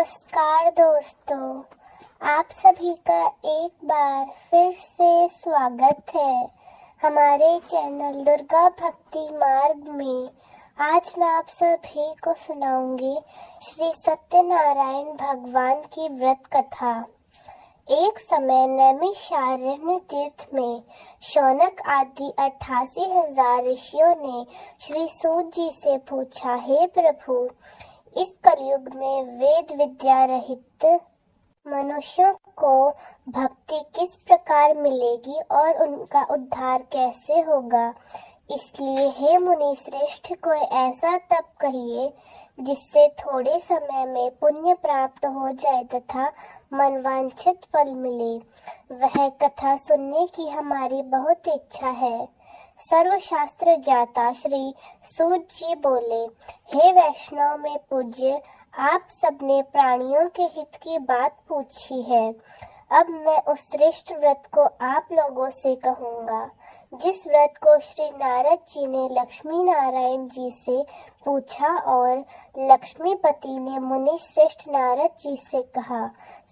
नमस्कार दोस्तों, आप सभी का एक बार फिर से स्वागत है हमारे चैनल दुर्गा भक्ति मार्ग में। आज मैं आप सभी को सुनाऊंगी श्री सत्यनारायण भगवान की व्रत कथा। एक समय नैमिषारण्य तीर्थ में शौनक आदि 88,000 ऋषियों ने श्री सूत जी से पूछा, हे प्रभु, इस कलयुग में वेद विद्या रहित मनुष्यों को भक्ति किस प्रकार मिलेगी और उनका उद्धार कैसे होगा। इसलिए हे मुनि श्रेष्ठ, कोई ऐसा तप कहिए जिससे थोड़े समय में पुण्य प्राप्त हो जाए तथा मनवांछित फल मिले। वह कथा सुनने की हमारी बहुत इच्छा है। सर्वशास्त्र ज्ञाता श्री सूत जी बोले, हे वैष्णव में पूज्य, आप सबने प्राणियों के हित की बात पूछी है। अब मैं उस श्रेष्ठ व्रत को आप लोगों से कहूँगा, जिस व्रत को श्री नारद जी ने लक्ष्मी नारायण जी से पूछा और लक्ष्मीपति ने मुनि श्रेष्ठ नारद जी से कहा।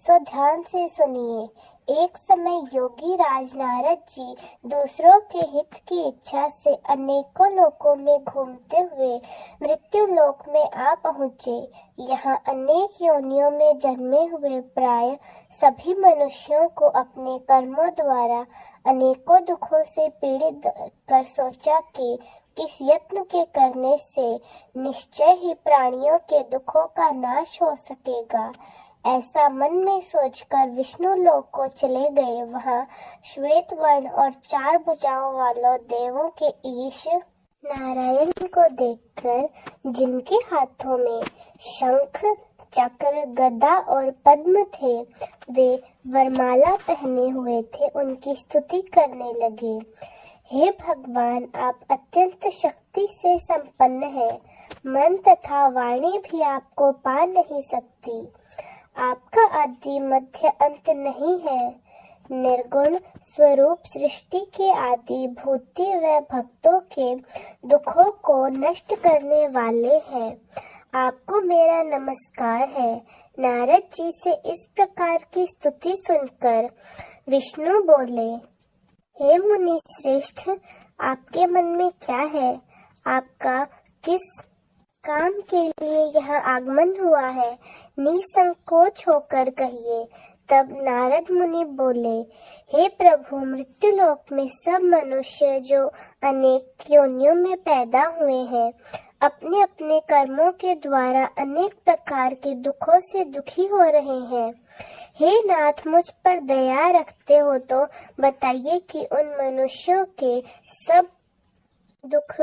सो ध्यान से सुनिए। एक समय योगी राज नारद जी दूसरों के हित की इच्छा से अनेकों लोकों में घूमते हुए मृत्यु लोक में आ पहुँचे। यहाँ अनेक योनियों में जन्मे हुए प्राय सभी मनुष्यों को अपने कर्मों द्वारा अनेकों दुखों से पीड़ित कर सोचा कि किस यत्न के करने से निश्चय ही प्राणियों के दुखों का नाश हो सकेगा। ऐसा मन में सोचकर विष्णु लोक को चले गए। वहाँ श्वेत वर्ण और 4 भुजाओं वालों देवों के ईश नारायण को देखकर, जिनके हाथों में शंख चक्र गदा और पद्म थे, वे वरमाला पहने हुए थे, उनकी स्तुति करने लगे। हे भगवान, आप अत्यंत शक्ति से संपन्न हैं। मन तथा वाणी भी आपको पा नहीं सकती। आपका आदि मध्य अंत नहीं है। निर्गुण स्वरूप सृष्टि के आदि भूति व भक्तों के दुखों को नष्ट करने वाले हैं। आपको मेरा नमस्कार है। नारद जी से इस प्रकार की स्तुति सुनकर विष्णु बोले, हे मुनि श्रेष्ठ, आपके मन में क्या है? आपका किस काम के लिए यहाँ आगमन हुआ है? निसंकोच होकर कहिए। तब नारद मुनि बोले, हे प्रभु, मृत्युलोक में सब मनुष्य जो अनेक योनियों में पैदा हुए हैं, अपने अपने कर्मों के द्वारा अनेक प्रकार के दुखों से दुखी हो रहे हैं। हे नाथ, मुझ पर दया रखते हो तो बताइए कि उन मनुष्यों के सब दुख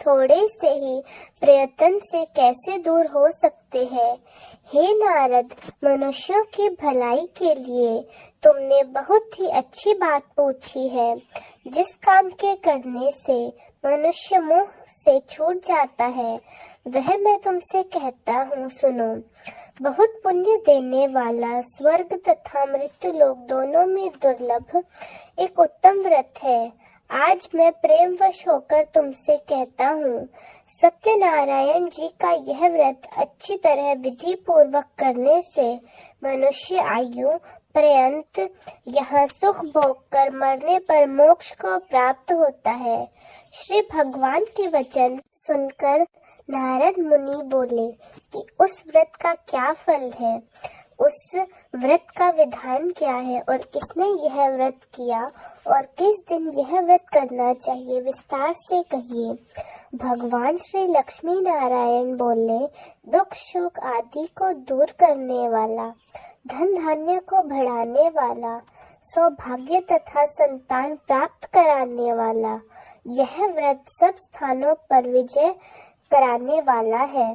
थोड़े से ही प्रयत्न से कैसे दूर हो सकते हैं। हे नारद, मनुष्यों की भलाई के लिए तुमने बहुत ही अच्छी बात पूछी है। जिस काम के करने से मनुष्य मुंह से छूट जाता है, वह मैं तुमसे कहता हूँ, सुनो। बहुत पुण्य देने वाला स्वर्ग तथा मृत्यु लोक दोनों में दुर्लभ एक उत्तम व्रत है। आज मैं प्रेमवश होकर तुमसे कहता हूँ, सत्यनारायण जी का यह व्रत अच्छी तरह विधि पूर्वक करने से मनुष्य आयु पर्यंत यहाँ सुख भोग कर मरने पर मोक्ष को प्राप्त होता है। श्री भगवान के वचन सुनकर नारद मुनि बोले कि उस व्रत का क्या फल है, उस व्रत का विधान क्या है और किसने यह व्रत किया और किस दिन यह व्रत करना चाहिए, विस्तार से कहिए। भगवान श्री लक्ष्मी नारायण बोले, दुख शोक आदि को दूर करने वाला, धन धान्य को बढ़ाने वाला, सौभाग्य तथा संतान प्राप्त कराने वाला, यह व्रत सब स्थानों पर विजय कराने वाला है।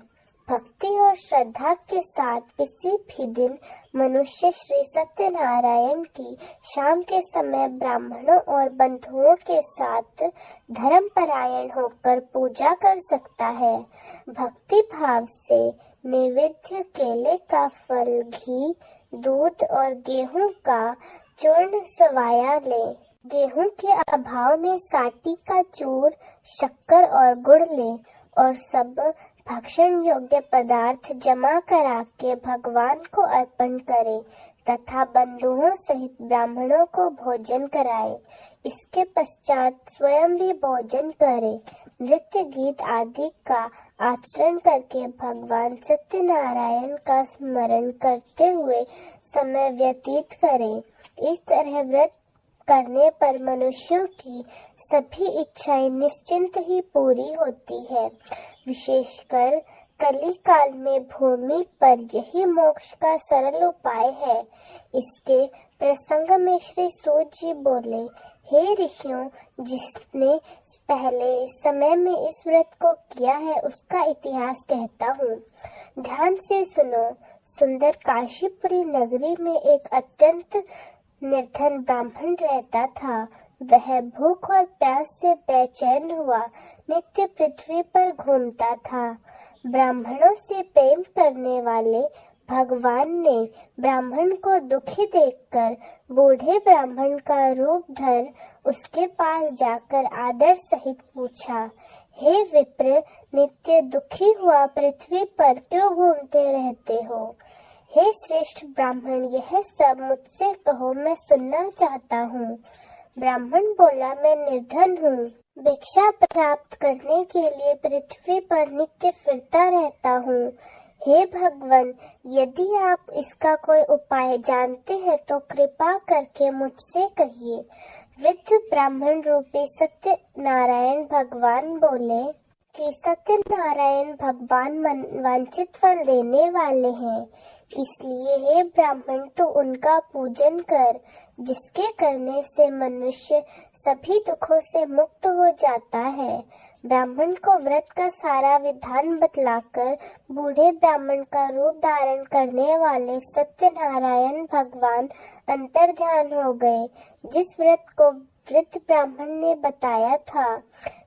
भक्ति और श्रद्धा के साथ किसी भी दिन मनुष्य श्री सत्यनारायण की शाम के समय ब्राह्मणों और बंधुओं के साथ धर्म परायण होकर पूजा कर सकता है। भक्ति भाव से नैवेद्य केले का फल, घी, दूध और गेहूं का चूर्ण सवाया ले। गेहूं के अभाव में साटी का चूर, शक्कर और गुड़ ले और सब भक्षण योग्य पदार्थ जमा करा के भगवान को अर्पण करे तथा बंधुओं सहित ब्राह्मणों को भोजन कराए। इसके पश्चात स्वयं भी भोजन करे। नृत्य गीत आदि का आचरण करके भगवान सत्यनारायण का स्मरण करते हुए समय व्यतीत करे। इस तरह व्रत करने पर मनुष्यों की सभी इच्छाएं निश्चिंत ही पूरी होती है। विशेषकर कली काल में भूमि पर यही मोक्ष का सरल उपाय है। इसके प्रसंग में श्री सूत जी बोले, हे ऋषियों, जिसने पहले समय में इस व्रत को किया है उसका इतिहास कहता हूँ। ध्यान से सुनो। सुंदर काशीपुरी नगरी में एक अत्यंत निर्धन ब्राह्मण रहता था। वह भूख और प्यास से बेचैन हुआ नित्य पृथ्वी पर घूमता था। ब्राह्मणों से प्रेम करने वाले भगवान ने ब्राह्मण को दुखी देखकर बूढ़े ब्राह्मण का रूप धर उसके पास जाकर आदर सहित पूछा, हे विप्र, नित्य दुखी हुआ पृथ्वी पर क्यों घूमते रहते हो? हे श्रेष्ठ ब्राह्मण, यह सब मुझसे कहो, मैं सुनना चाहता हूँ। ब्राह्मण बोला, मैं निर्धन हूँ, भिक्षा प्राप्त करने के लिए पृथ्वी पर नित्य फिरता रहता हूँ। हे भगवान, यदि आप इसका कोई उपाय जानते हैं तो कृपा करके मुझसे कहिए। वृद्ध ब्राह्मण रूपी सत्यनारायण भगवान बोले कि सत्यनारायण भगवान वांछित फल देने वाले हैं, इसलिए हे ब्राह्मण, तू उनका पूजन कर, जिसके करने से मनुष्य सभी दुखों से मुक्त हो जाता है। ब्राह्मण को व्रत का सारा विधान बतलाकर बूढ़े ब्राह्मण का रूप धारण करने वाले सत्यनारायण भगवान अंतर्ध्यान हो गए। जिस व्रत को वृद्ध ब्राह्मण ने बताया था,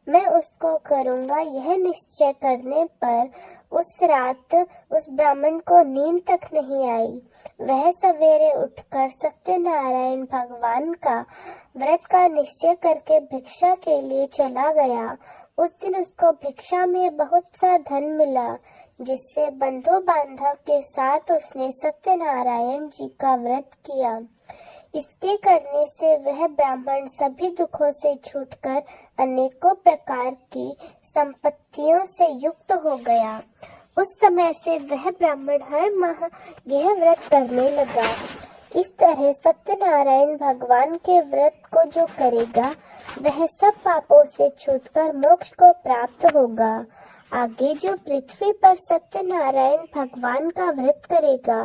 मैं उसको करूँगा, यह निश्चय करने पर उस रात उस ब्राह्मण को नींद तक नहीं आई। वह सवेरे उठकर सत्यनारायण भगवान का व्रत का निश्चय करके भिक्षा के लिए चला गया। उस दिन उसको भिक्षा में बहुत सा धन मिला, जिससे बंधु बांधव के साथ उसने सत्यनारायण जी का व्रत किया। इसके करने से वह ब्राह्मण सभी दुखों से छूटकर अनेकों प्रकार की संपत्तियों से युक्त हो गया। उस समय से वह ब्राह्मण हर माह यह व्रत करने लगा। इस तरह सत्यनारायण भगवान के व्रत को जो करेगा वह सब पापों से छूटकर मोक्ष को प्राप्त होगा। आगे जो पृथ्वी पर सत्यनारायण भगवान का व्रत करेगा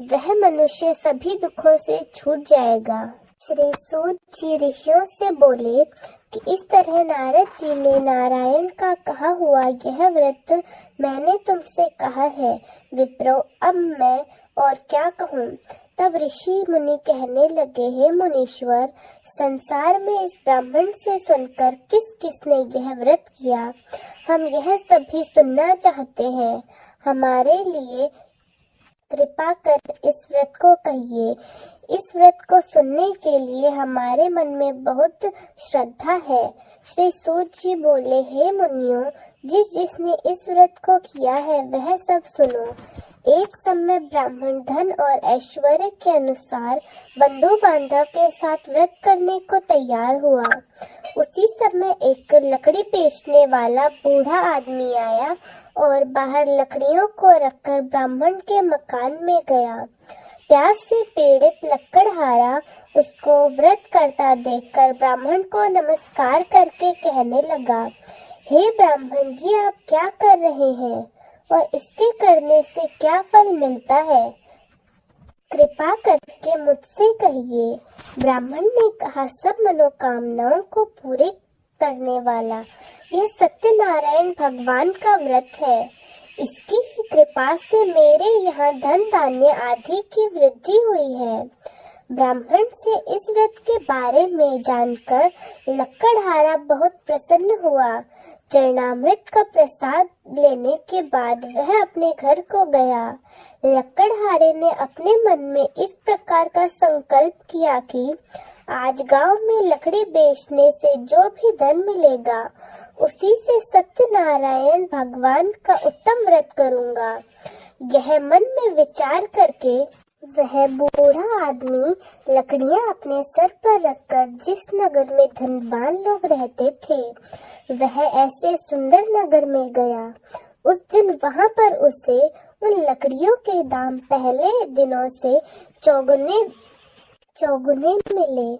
वह मनुष्य सभी दुखों से छूट जाएगा। श्री सूत जी ऋषियों से बोले कि इस तरह नारद जी ने नारायण का कहा हुआ यह व्रत मैंने तुमसे कहा है। विप्रो, अब मैं और क्या कहूँ? तब ऋषि मुनि कहने लगे, हे मुनीश्वर, संसार में इस ब्राह्मण से सुनकर किस किसने यह व्रत किया, हम यह सभी सुनना चाहते हैं। हमारे लिए कृपा कर इस व्रत को कहिए। इस व्रत को सुनने के लिए हमारे मन में बहुत श्रद्धा है। श्री सूत जी बोले, हे मुनियों, जिसने इस व्रत को किया है वह सब सुनो। एक समय ब्राह्मण धन और ऐश्वर्य के अनुसार बंधु बांधव के साथ व्रत करने को तैयार हुआ। उसी समय एक लकड़ी बेचने वाला बूढ़ा आदमी आया और बाहर लकड़ियों को रखकर ब्राह्मण के मकान में गया। प्यास से पीड़ित लकड़हारा उसको व्रत करता देखकर ब्राह्मण को नमस्कार करके कहने लगा, हे ब्राह्मण जी, आप क्या कर रहे हैं और इसके करने से क्या फल मिलता है? कृपा करके मुझसे कहिए। ब्राह्मण ने कहा, सब मनोकामनाओं को पूरे करने वाला यह सत्यनारायण भगवान का व्रत है। इसकी ही कृपा से मेरे यहाँ धन धान्य आदि की वृद्धि हुई है। ब्राह्मण से इस व्रत के बारे में जानकर लकड़हारा बहुत प्रसन्न हुआ। चरणामृत का प्रसाद लेने के बाद वह अपने घर को गया। लकड़हारे ने अपने मन में इस प्रकार का संकल्प किया कि आज गांव में लकड़ी बेचने से जो भी धन मिलेगा उसी से सत्यनारायण भगवान का उत्तम व्रत करूंगा। यह मन में विचार करके वह बूढ़ा आदमी लकड़ियां अपने सर पर रखकर जिस नगर में धनवान लोग रहते थे, वह ऐसे सुंदर नगर में गया। उस दिन वहां पर उसे उन लकड़ियों के दाम पहले दिनों से चौगुने मिले।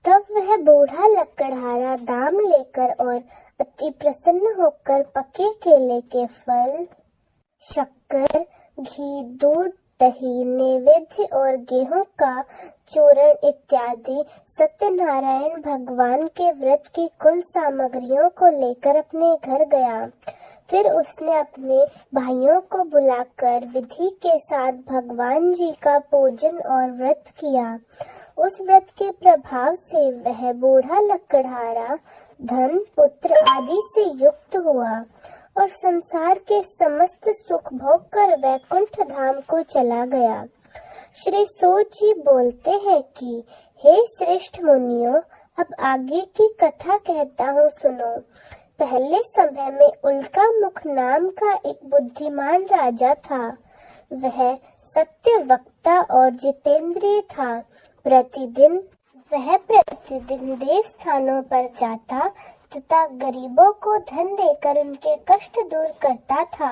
तब वह बूढ़ा लकड़हारा दाम लेकर और अति प्रसन्न होकर पके केले के फल, शक्कर, घी, दूध, दही, नैवेद्य और गेहूं का चूर्ण इत्यादि सत्यनारायण भगवान के व्रत की कुल सामग्रियों को लेकर अपने घर गया। फिर उसने अपने भाइयों को बुलाकर विधि के साथ भगवान जी का पूजन और व्रत किया। उस व्रत के प्रभाव से वह बूढ़ा लकड़हारा धन, पुत्र आदि से युक्त हुआ और संसार के समस्त सुख भोग कर वैकुंठ धाम को चला गया। श्री सूत जी बोलते हैं कि हे श्रेष्ठ मुनियों, अब आगे की कथा कहता हूँ, सुनो। पहले समय में उल्का मुख नाम का एक बुद्धिमान राजा था। वह सत्य वक्ता और जितेंद्रिय था। प्रतिदिन देव स्थानों पर जाता तथा गरीबों को धन देकर उनके कष्ट दूर करता था।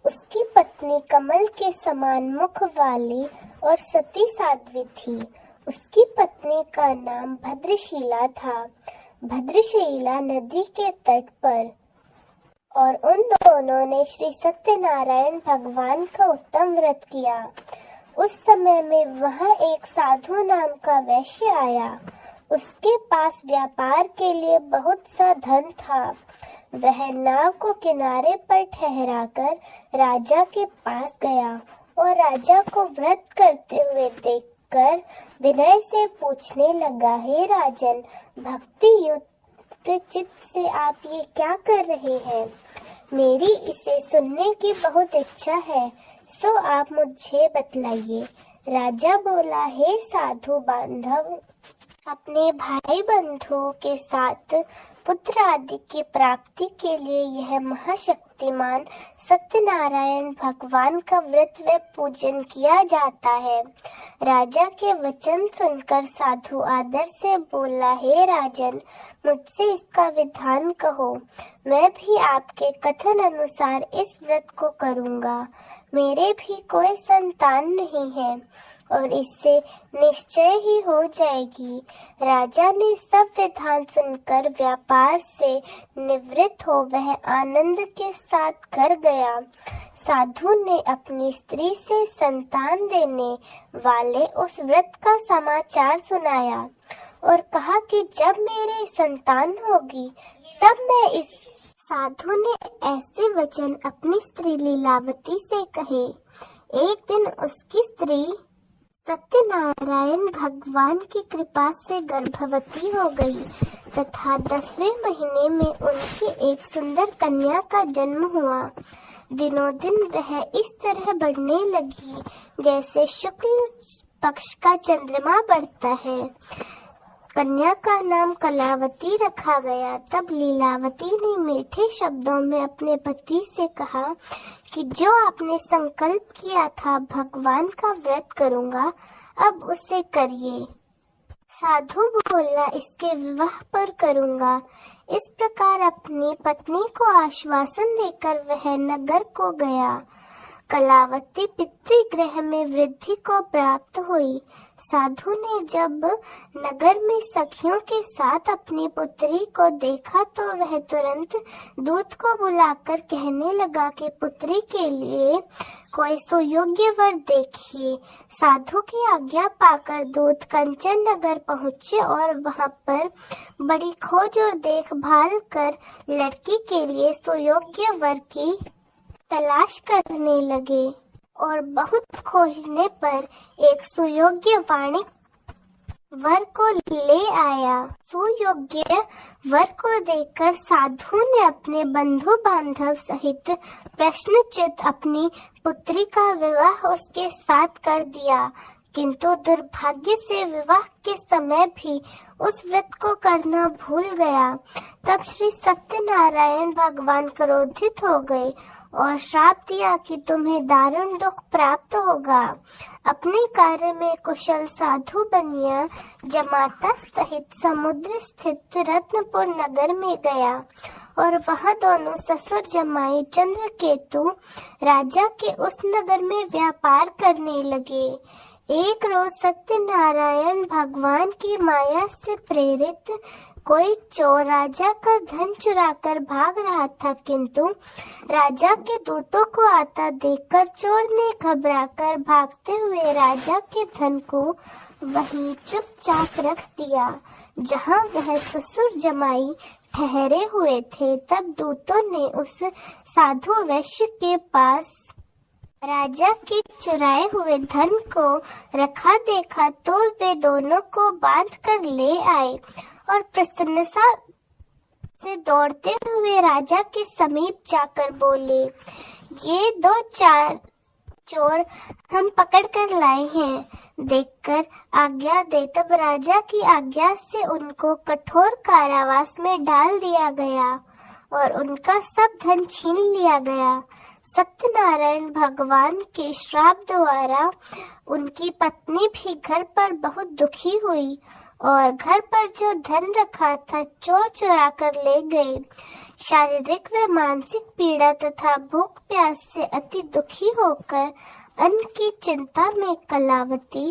उसकी पत्नी कमल के समान मुख वाली और सती साध्वी थी। उसकी पत्नी का नाम भद्रशीला था। भद्रशीला नदी के तट पर, और उन दोनों ने श्री सत्यनारायण भगवान का उत्तम व्रत किया। उस समय में वहाँ एक साधु नाम का वैश्य आया। उसके पास व्यापार के लिए बहुत सा धन था। वह नाव को किनारे पर ठहराकर राजा के पास गया और राजा को व्रत करते हुए देखकर विनय से पूछने लगा, हे राजन, भक्ति युक्त चित्त से आप ये क्या कर रहे हैं? मेरी इसे सुनने की बहुत इच्छा है, सो आप मुझे बतलाइए। राजा बोला, हे साधु बांधव, अपने भाई बंधुओं के साथ पुत्र आदि की प्राप्ति के लिए यह महाशक्तिमान सत्यनारायण भगवान का व्रत व पूजन किया जाता है। राजा के वचन सुनकर साधु आदर से बोला, हे राजन, मुझसे इसका विधान कहो। मैं भी आपके कथन अनुसार इस व्रत को करूँगा। मेरे भी कोई संतान नहीं है और इससे निश्चय ही हो जाएगी। राजा ने सब विधान सुनकर व्यापार से निवृत्त हो वह आनंद के साथ घर गया। साधु ने अपनी स्त्री से संतान देने वाले उस व्रत का समाचार सुनाया और कहा कि जब मेरी संतान होगी तब मैं इस। साधु ने ऐसे वचन अपनी स्त्री लीलावती से कहे। एक दिन उसकी स्त्री सत्यनारायण भगवान की कृपा से गर्भवती हो गई तथा 10वें महीने में उनकी एक सुंदर कन्या का जन्म हुआ। दिनों दिन वह इस तरह बढ़ने लगी जैसे शुक्ल पक्ष का चंद्रमा बढ़ता है। कन्या का नाम कलावती रखा गया। तब लीलावती ने मीठे शब्दों में अपने पति से कहा कि जो आपने संकल्प किया था भगवान का व्रत करूंगा, अब उसे करिए। साधु बोला, इसके विवाह पर करूंगा। इस प्रकार अपनी पत्नी को आश्वासन देकर वह नगर को गया। कलावती पितृगृह में वृद्धि को प्राप्त हुई। साधु ने जब नगर में सखियों के साथ अपनी पुत्री को देखा तो वह तुरंत दूत को बुलाकर कहने लगा कि पुत्री के लिए कोई सुयोग्य वर देखिए। साधु की आज्ञा पाकर दूत कंचन नगर पहुँचे और वहाँ पर बड़ी खोज और देखभाल कर लड़की के लिए सुयोग्य वर की तलाश करने लगे और बहुत खोजने पर एक सुयोग्य वाणिक वर को ले आया। सुयोग्य वर को देखकर साधु ने अपने बंधु बांधव सहित प्रश्नचित अपनी पुत्री का विवाह उसके साथ कर दिया। किंतु दुर्भाग्य से विवाह के समय भी उस व्रत को करना भूल गया। तब श्री सत्यनारायण भगवान क्रोधित हो गए और श्राप दिया कि तुम्हें दारुण दुख प्राप्त होगा। अपने कार्य में कुशल साधु बनिया जमाता सहित समुद्र स्थित रत्नपुर नगर में गया और वहां दोनों ससुर जमाई चंद्रकेतु राजा के उस नगर में व्यापार करने लगे। एक रोज सत्यनारायण भगवान की माया से प्रेरित कोई चोर राजा का धन चुराकर भाग रहा था, किंतु राजा के दूतों को आता देखकर चोर ने घबराकर भागते हुए राजा के धन को वहीं चुपचाप रख दिया जहां वह ससुर जमाई ठहरे हुए थे। तब दूतों ने उस साधु वैश्य के पास राजा के चुराए हुए धन को रखा देखा तो वे दोनों को बांध कर ले आए और प्रसन्नता से दौड़ते हुए राजा के समीप जाकर बोले, ये 2-4 चोर हम पकड़ कर लाए हैं, देखकर आज्ञा दे। तब राजा की आज्ञा से उनको कठोर कारावास में डाल दिया गया और उनका सब धन छीन लिया गया। सत्यनारायण भगवान के श्राप द्वारा उनकी पत्नी भी घर पर बहुत दुखी हुई और घर पर जो धन रखा था चोर चुरा कर ले गए। शारीरिक व मानसिक पीड़ा तथा भूख प्यास से अति दुखी होकर अन्न की चिंता में कलावती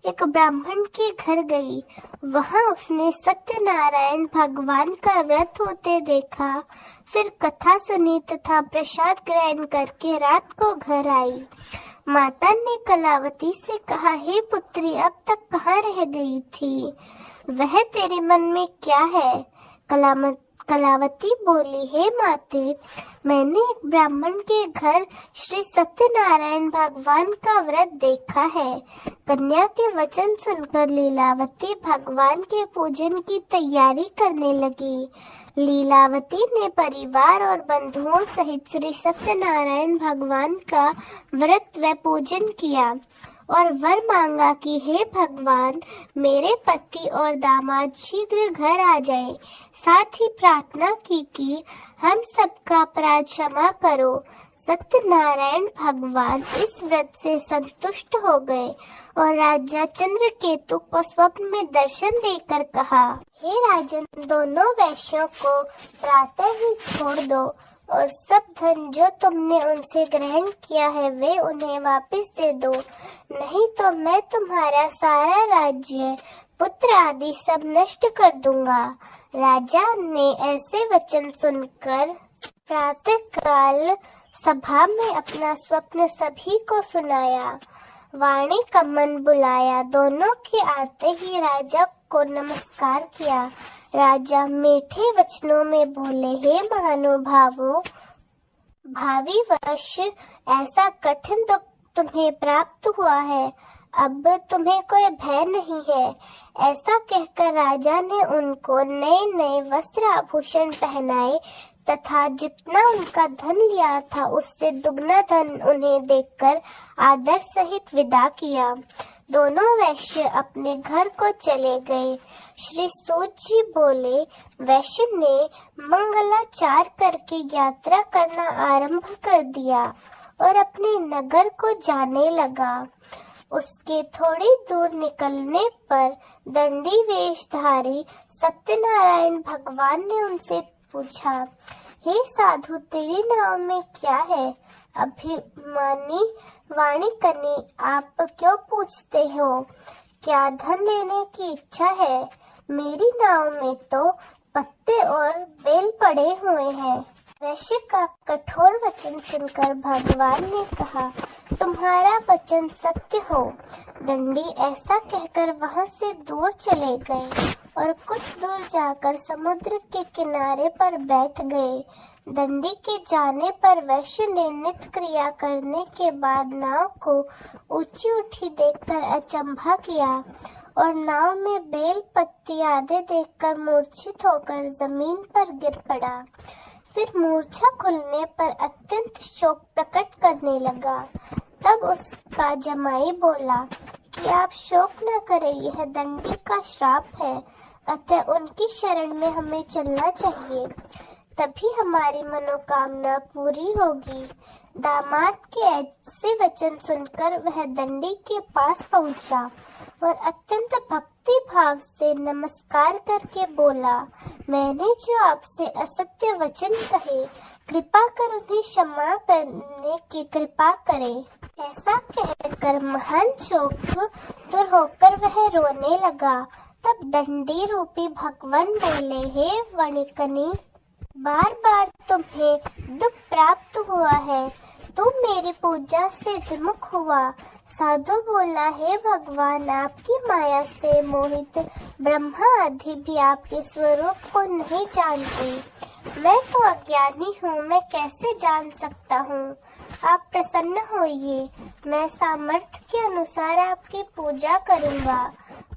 एक ब्राह्मण के घर गई। वहां उसने सत्यनारायण भगवान का व्रत होते देखा, फिर कथा सुनी तथा प्रसाद ग्रहण करके रात को घर आई। माता ने कलावती से कहा, हे पुत्री, अब तक कहाँ रह गई थी? वह तेरे मन में क्या है? कलावती बोली, हे माते, मैंने एक ब्राह्मण के घर श्री सत्यनारायण भगवान का व्रत देखा है। कन्या के वचन सुनकर लीलावती भगवान के पूजन की तैयारी करने लगी। लीलावती ने परिवार और बंधुओं सहित श्री सत्यनारायण भगवान का व्रत व पूजन किया और वर मांगा कि हे भगवान, मेरे पति और दामाद शीघ्र घर आ जाए। साथ ही प्रार्थना की कि हम सबका अपराध क्षमा करो। सत्यनारायण भगवान इस व्रत से संतुष्ट हो गए और राजा चंद्रकेतु को स्वप्न में दर्शन देकर कहा, हे राजन, दोनों वैश्यों को प्रातः ही छोड़ दो और सब धन जो तुमने उनसे ग्रहण किया है वे उन्हें वापस दे दो, नहीं तो मैं तुम्हारा सारा राज्य, पुत्र आदि सब नष्ट कर दूंगा। राजा ने ऐसे वचन सुनकर प्रातःकाल सभा में अपना स्वप्न सभी को सुनाया। वाणी कम्मन बुलाया। दोनों के आते ही राजा को नमस्कार किया। राजा मीठे वचनों में बोले, हे महानुभावों, भावी वर्ष ऐसा कठिन दुख तुम्हें प्राप्त हुआ है, अब तुम्हें कोई भय नहीं है। ऐसा कहकर राजा ने उनको नए नए वस्त्र आभूषण पहनाए तथा जितना उनका धन लिया था उससे दुगना धन उन्हें देकर आदर सहित विदा किया। दोनों वैश्य अपने घर को चले गए। श्री सूत जी बोले, वैश्य ने मंगलाचार करके यात्रा करना आरंभ कर दिया और अपने नगर को जाने लगा। उसके थोड़ी दूर निकलने पर दंडी वेशधारी सत्यनारायण भगवान ने उनसे पूछा, हे साधु, तेरी नाव में क्या है? अभिमानी वाणी कनी, आप क्यों पूछते हो? क्या धन लेने की इच्छा है? मेरी नाव में तो पत्ते और बेल पड़े हुए हैं। वैश्य का कठोर वचन सुनकर भगवान ने कहा, तुम्हारा वचन सत्य हो। दंडी ऐसा कहकर वहां से दूर चले गए और कुछ दूर जाकर समुद्र के किनारे पर बैठ गए। दंडी के जाने पर वैश्य ने नित्य क्रिया करने के बाद नाव को ऊंची उठी देखकर अचंभा किया और नाव में बेल पत्ती आदि देखकर मूर्छित होकर जमीन पर गिर पड़ा। फिर मूर्छा खुलने पर अत्यंत शोक प्रकट करने लगा। तब उसका जमाई बोला, कि आप शोक न करें, यह दंडी का श्राप है, अतः उनकी शरण में हमें चलना चाहिए, तभी हमारी मनोकामना पूरी होगी। दामाद के ऐसे वचन सुनकर वह दंडी के पास पहुंचा और अत्यंत भक्ति भाव से नमस्कार करके बोला, मैंने जो आपसे असत्य वचन कहे, कृपा कर उन्हें क्षमा करने की कृपा करें। ऐसा कहकर महान शोक दूर होकर वह रोने लगा। तब दंडी रूपी भगवान बोले, हे वणिकनी, बार बार तुम्हें दुख प्राप्त हुआ है, तुम मेरी पूजा से विमुख हुआ। साधु बोला, हे भगवान, आपकी माया से मोहित ब्रह्मा आदि भी आपके स्वरूप को नहीं जानते। मैं तो अज्ञानी हूँ, मैं कैसे जान सकता हूँ? आप प्रसन्न होइए, मैं सामर्थ्य के अनुसार आपकी पूजा करूँगा।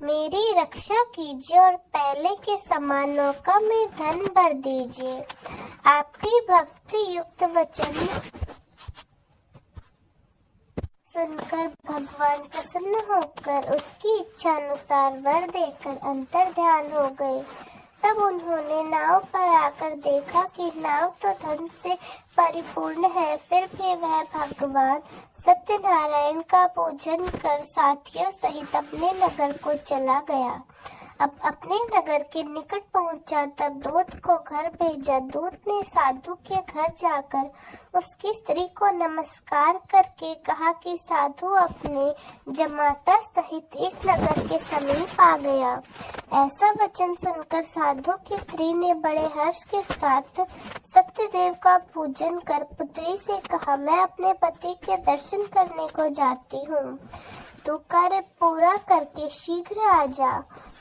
मेरी रक्षा कीजिए और पहले के समान नौका में धन भर दीजिए। आपकी भक्ति युक्त वचन सुनकर भगवान प्रसन्न होकर उसकी इच्छा अनुसार वर देकर अंतर ध्यान हो गए। तब उन्होंने नाव पर आकर देखा कि नाव तो धन से परिपूर्ण है, फिर भी वह भगवान सत्यनारायण का पूजन कर साथियों सहित अपने नगर को चला गया। अब अपने नगर के निकट पहुंचा, तब दूत को घर भेजा। दूत ने साधु के घर जाकर उसकी स्त्री को नमस्कार करके कहा कि साधु अपने जमाता सहित इस नगर के समीप आ गया। ऐसा वचन सुनकर साधु की स्त्री ने बड़े हर्ष के साथ सत्यदेव का पूजन कर पुत्री से कहा, मैं अपने पति के दर्शन करने को जाती हूँ, तू कार्य पूरा करके शीघ्र आ जा।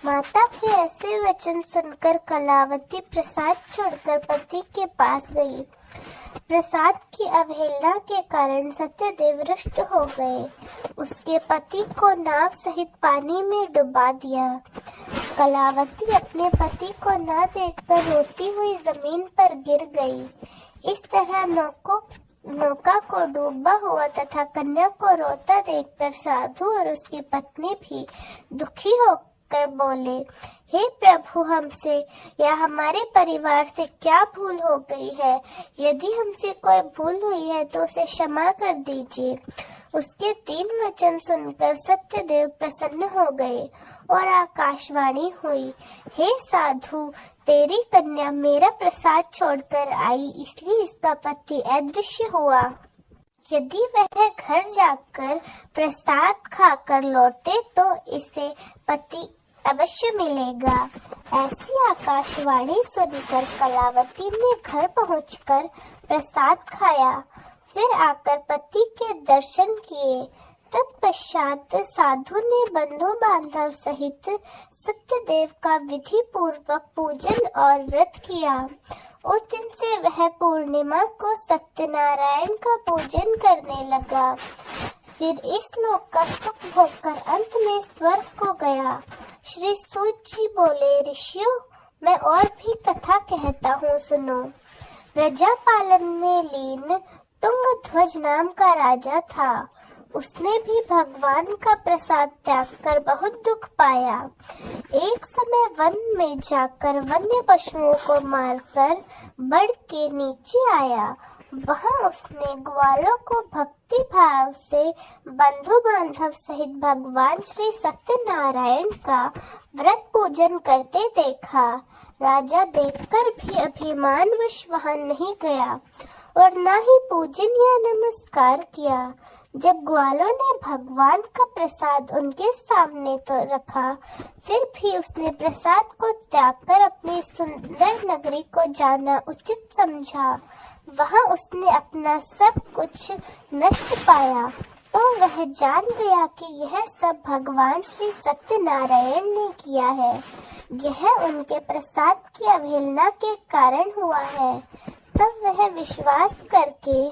माता के ऐसे वचन सुनकर कलावती प्रसाद छोड़कर पति के पास गई। प्रसाद की अवहेलना के कारण सत्यदेव रुष्ट हो गए। उसके पति को नाव सहित पानी में डुबा दिया। कलावती अपने पति को न देखकर रोती हुई जमीन पर गिर गई। इस तरह नौका को डूबा हुआ तथा कन्या को रोता देखकर साधु और उसकी पत्नी भी दुखी होकर बोले, हे प्रभु, हमसे या हमारे परिवार से क्या भूल हो गई है? यदि हमसे कोई भूल हुई है तो उसे क्षमा कर दीजिए। उसके 3 वचन सुनकर सत्यदेव प्रसन्न हो गए और आकाशवाणी हुई, हे साधु, तेरी कन्या मेरा प्रसाद छोड़कर आई, इसलिए इसका पति अदृश्य हुआ। यदि वह घर जाकर प्रसाद खाकर लौटे तो इसे पति अवश्य मिलेगा। ऐसी आकाशवाणी सुनकर कलावती ने घर पहुंचकर प्रसाद खाया, फिर आकर पति के दर्शन किए। तत्पश्चात साधु ने बंधु बांधव सहित सत्यदेव का विधि पूर्वक पूजन और व्रत किया। उस दिन से वह पूर्णिमा को सत्यनारायण का पूजन करने लगा। फिर इस लोक का सुख भोगकर अंत में स्वर्ग को गया। श्री सूत जी बोले, ऋषियों, मैं और भी कथा कहता हूँ, सुनो। प्रजा पालन में लीन तुंगध्वज नाम का राजा था। उसने भी भगवान का प्रसाद त्याग कर बहुत दुख पाया। एक समय वन में जाकर वन्य पशुओं को मारकर बढ़ के नीचे आया। वहां उसने ग्वालों को भक्ति भाव से बंधु बांधव सहित भगवान श्री सत्यनारायण का व्रत पूजन करते देखा। राजा देखकर भी अभिमानवश वहां नहीं गया और न ही पूजन या नमस्कार किया। जब ग्वालों ने भगवान का प्रसाद उनके सामने तो रखा, फिर भी उसने प्रसाद को त्याग कर अपनी सुंदर नगरी को जाना उचित समझा। वहां उसने अपना सब कुछ नष्ट पाया, तो वह जान गया कि यह सब भगवान श्री सत्यनारायण ने किया है। यह उनके प्रसाद की अवहेलना के कारण हुआ है। तब वह विश्वास करके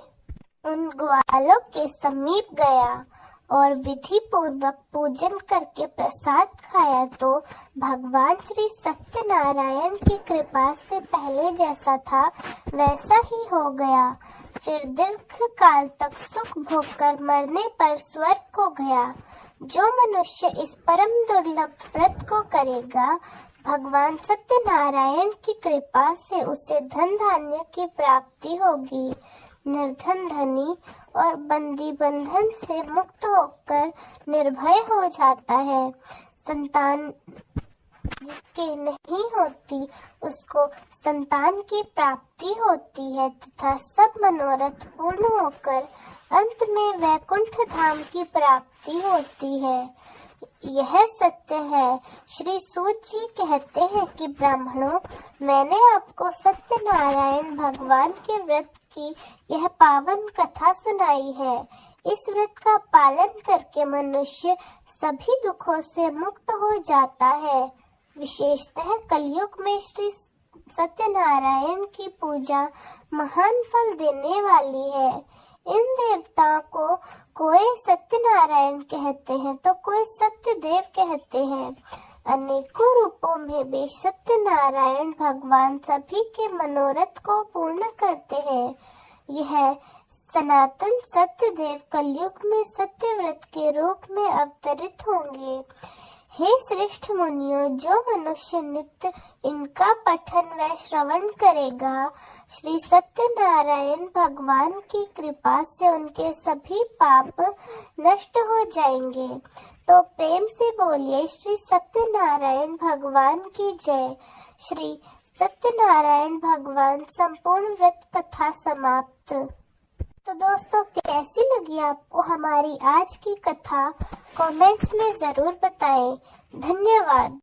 उन ग्वालों के समीप गया और विधि पूर्वक पूजन करके प्रसाद खाया, तो भगवान श्री सत्यनारायण की कृपा से पहले जैसा था वैसा ही हो गया। फिर दीर्घ काल तक सुख भोग कर मरने पर स्वर्ग को गया। जो मनुष्य इस परम दुर्लभ व्रत को करेगा, भगवान सत्यनारायण की कृपा से उसे धन धान्य की प्राप्ति होगी। निर्धन धनी और बंदी बंधन से मुक्त होकर निर्भय हो जाता है। संतान जिसके नहीं होती उसको संतान की प्राप्ति होती है तथा सब मनोरथ पूर्ण होकर अंत में वैकुंठ धाम की प्राप्ति होती है। यह सत्य है। श्री सूत जी कहते हैं कि ब्राह्मणों, मैंने आपको सत्यनारायण भगवान के व्रत की यह पावन कथा सुनाई है। इस व्रत का पालन करके मनुष्य सभी दुखों से मुक्त हो जाता है। विशेषतः कलयुग में श्री सत्यनारायण की पूजा महान फल देने वाली है। इन देवताओं को कोई सत्यनारायण कहते हैं तो कोई सत्यदेव कहते हैं। अनेकों रूपों में वे सत्यनारायण भगवान सभी के मनोरथ को पूर्ण करते हैं। यह सनातन सत्यदेव कलयुग में सत्यव्रत के रूप में अवतरित होंगे। हे श्रेष्ठ मुनियों, जो मनुष्य नित्य इनका पठन व श्रवण करेगा, श्री सत्यनारायण भगवान की कृपा से उनके सभी पाप नष्ट हो जाएंगे। तो प्रेम से बोलिए श्री सत्यनारायण भगवान की जय। श्री सत्यनारायण भगवान संपूर्ण व्रत कथा समाप्त। तो दोस्तों, कैसी लगी आपको हमारी आज की कथा? कमेंट्स में जरूर बताएं। धन्यवाद।